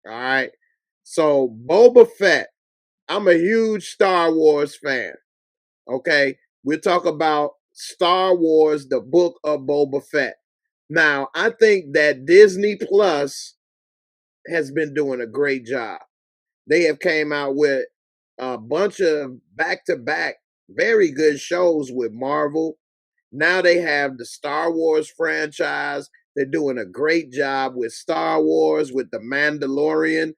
All right. So Boba Fett, I'm a huge Star Wars fan. Okay. We'll talk about Star Wars, the Book of Boba Fett. Now, I think that Disney Plus has been doing a great job. They have came out with a bunch of back-to-back very good shows with Marvel. Now they have the Star Wars franchise. They're doing a great job with Star Wars, with the Mandalorian,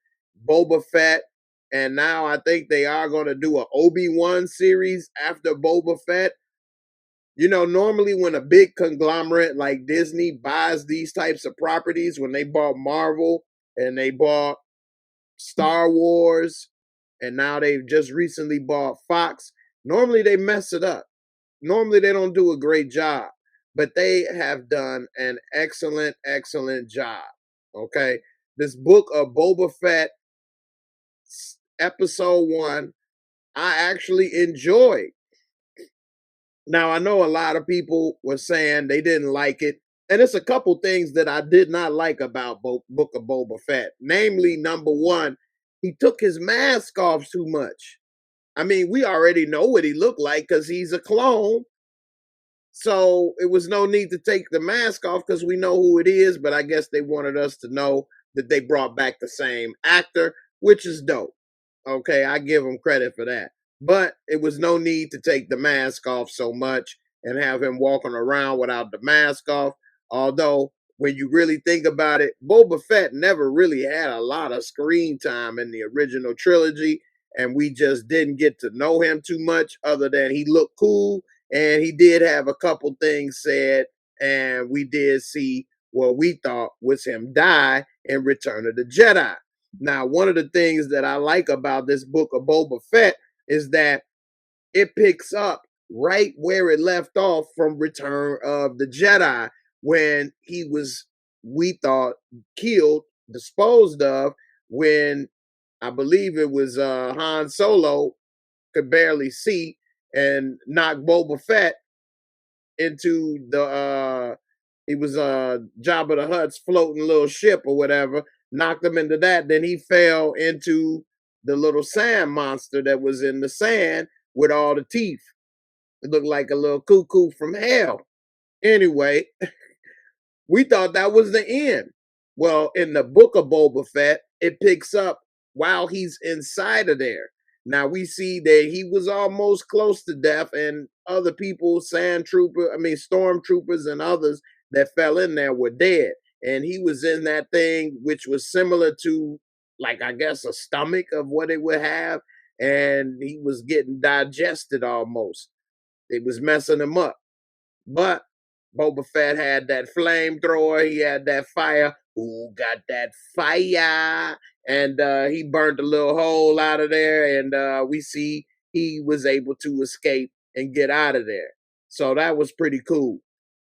Boba Fett, and now I think they are going to do an Obi-Wan series after Boba Fett. You know, normally when a big conglomerate like Disney buys these types of properties, when they bought Marvel and they bought Star Wars, and now they've just recently bought Fox, normally they mess it up. Normally they don't do a great job, but they have done an excellent, excellent job. Okay. This book of Boba Fett, episode one, I actually enjoyed. Now, I know a lot of people were saying they didn't like it. And it's a couple things that I did not like about Book of Boba Fett. Namely, number one, he took his mask off too much. I mean, we already know what he looked like because he's a clone. So it was no need to take the mask off because we know who it is. But I guess they wanted us to know that they brought back the same actor, which is dope. Okay, I give him credit for that. But it was no need to take the mask off so much and have him walking around without the mask off. Although, when you really think about it, Boba Fett never really had a lot of screen time in the original trilogy, and we just didn't get to know him too much other than he looked cool and he did have a couple things said, and we did see what we thought was him die in Return of the Jedi. Now, one of the things that I like about this book of Boba Fett is that it picks up right where it left off from Return of the Jedi when he was, we thought, killed, disposed of, when I believe it was Han Solo could barely see and knocked Boba Fett into the he was Jabba the Hutt's floating little ship or whatever, knocked him into that. Then he fell into the little sand monster that was in the sand with all the teeth. It looked like a little cuckoo from hell. Anyway, we thought that was the end. Well, in the book of Boba Fett, it picks up while he's inside of there. Now we see that he was almost close to death, and other people, stormtroopers and others that fell in there were dead. And he was in that thing, which was similar to, like, I guess, a stomach of what it would have. And he was getting digested almost. It was messing him up. But Boba Fett had that flamethrower. He had that fire. Who got that fire? And he burnt a little hole out of there. And we see he was able to escape and get out of there. So that was pretty cool.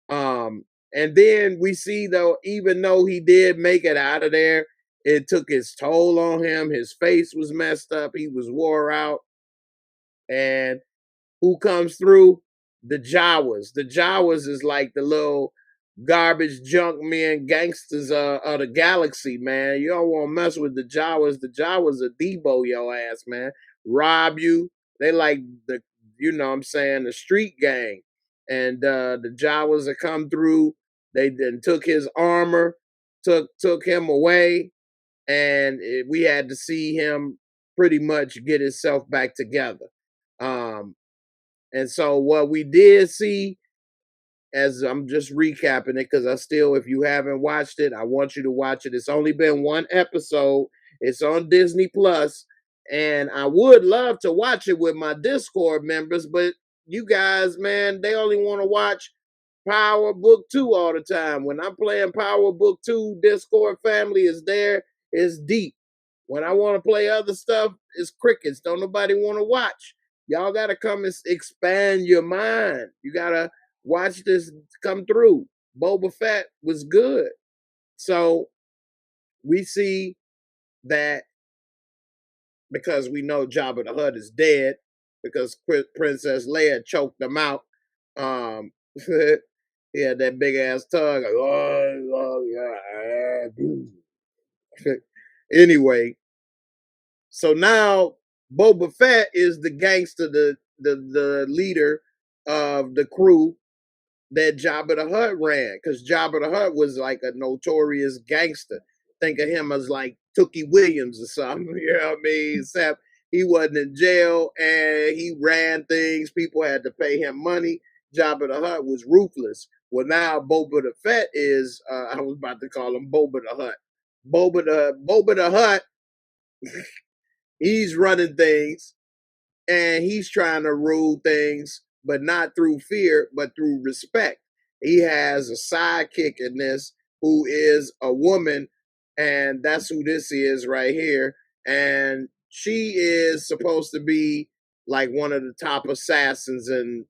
And then we see, though, even though he did make it out of there, it took its toll on him. His face was messed up. He was wore out. And who comes through? The Jawas. The Jawas is like the little garbage junk men gangsters of the galaxy, man. You don't want to mess with the Jawas. The Jawas are debo your ass, man. Rob you. They like the, you know what I'm saying, the street gang. And the Jawas that come through, they then took his armor, took him away, and we had to see him pretty much get himself back together. Um, and so what we did see, as I'm just recapping it, because I still, if you haven't watched it, I want you to watch it. It's only been one episode. It's on Disney Plus, and I would love to watch it with my Discord members, but you guys, man, they only want to watch Power Book 2 all the time. When I'm playing Power Book 2, Discord family is there. It's deep. When I want to play other stuff, it's crickets. Don't nobody want to watch. Y'all got to come and expand your mind. You got to watch this come through. Boba Fett was good. So we see that because we know Jabba the Hutt is dead, because Princess Leia choked him out. He had that big ass tongue. Like, oh, yeah. Anyway, so now Boba Fett is the gangster, the leader of the crew that Jabba the Hutt ran, because Jabba the Hutt was like a notorious gangster. Think of him as like Tookie Williams or something. You know what I mean? Except he wasn't in jail and he ran things. People had to pay him money. Jabba the Hutt was ruthless. Well, now Boba the Fett is. I was about to call him Boba the Hutt. Boba the Hutt. He's running things and he's trying to rule things, but not through fear, but through respect. He has a sidekick in this who is a woman, and that's who this is right here. And she is supposed to be like one of the top assassins in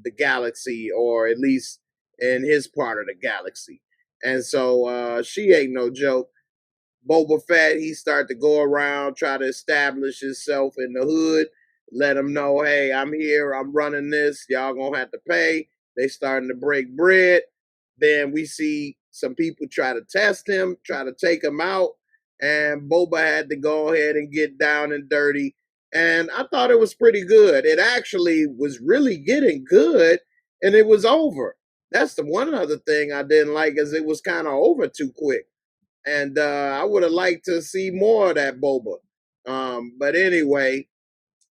the galaxy, or at least in his part of the galaxy. And so she ain't no joke. Boba Fett, he started to go around, try to establish himself in the hood, let them know, hey, I'm here, I'm running this, y'all gonna have to pay. They starting to break bread. Then we see some people try to test him, try to take him out, and Boba had to go ahead and get down and dirty. And I thought it was pretty good. It actually was really getting good, and it was over. That's the one other thing I didn't like, is it was kind of over too quick. And I would have liked to see more of that Boba. But anyway,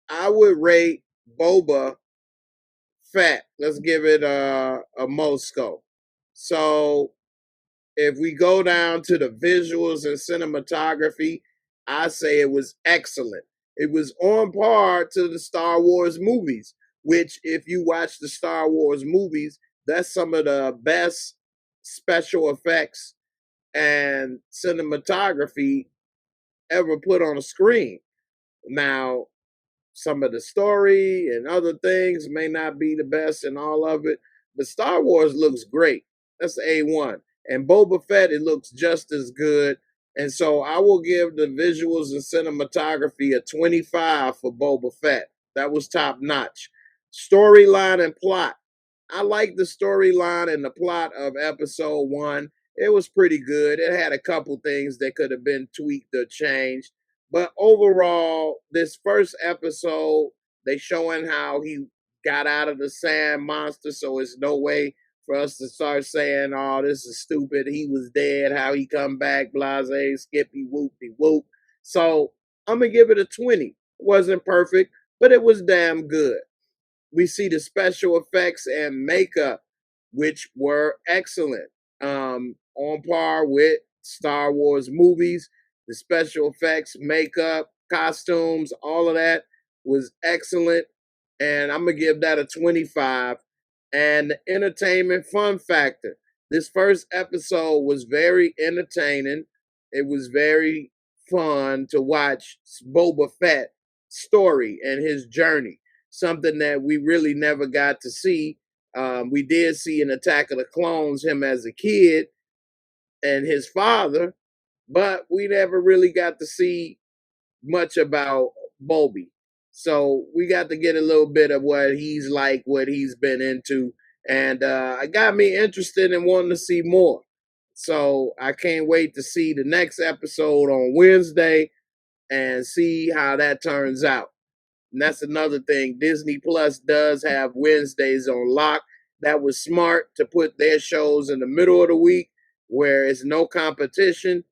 I would rate Boba Fett. Let's give it a Moscow. So if we go down to the visuals and cinematography, I say it was excellent. It was on par to the Star Wars movies, which if you watch the Star Wars movies, that's some of the best special effects and cinematography ever put on a screen. Now, some of the story and other things may not be the best in all of it, but Star Wars looks great. That's A1. And Boba Fett, it looks just as good. And so I will give the visuals and cinematography a 25 for Boba Fett. That was top notch. Storyline and plot. I like the storyline and the plot of episode one. It was pretty good. It had a couple things that could have been tweaked or changed. But overall, this first episode, they showing how he got out of the sand monster, so it's no way for us to start saying, oh, this is stupid. He was dead. How he come back, blase, skippy, whoopty, whoop. So I'm going to give it a 20. It wasn't perfect, but it was damn good. We see the special effects and makeup, which were excellent, on par with Star Wars movies. The special effects, makeup, costumes, all of that was excellent. And I'm going to give that a 25. And the entertainment fun factor. This first episode was very entertaining. It was very fun to watch Boba Fett story and his journey. Something that we really never got to see. We did see in Attack of the Clones him as a kid and his father, but we never really got to see much about Bobby. So we got to get a little bit of what he's like, what he's been into, and it got me interested in wanting to see more. So I can't wait to see the next episode on Wednesday and see how that turns out. And that's another thing. Disneyplus does have Wednesdays on lock. That was smart to put their shows in the middle of the week where it's no competition.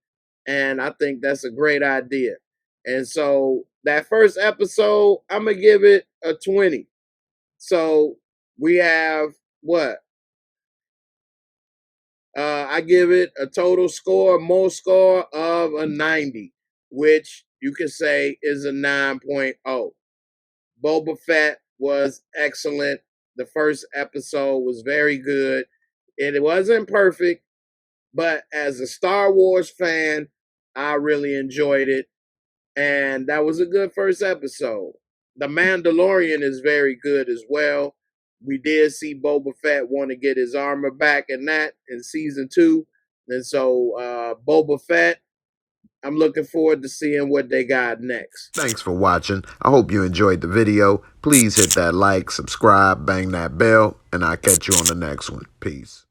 And I think that's a great idea. And so that first episode, I'm going to give it a 20. So we have what? I give it a total score, most score of a 90, which you can say is a 9.0. Boba Fett was excellent. The first episode was very good. It wasn't perfect, but as a Star Wars fan, I really enjoyed it. And that was a good first episode. The Mandalorian is very good as well. We did see Boba Fett want to get his armor back in that in season 2. And so Boba Fett, I'm looking forward to seeing what they got next. Thanks for watching. I hope you enjoyed the video. Please hit that like, subscribe, bang that bell, and I'll catch you on the next one. Peace.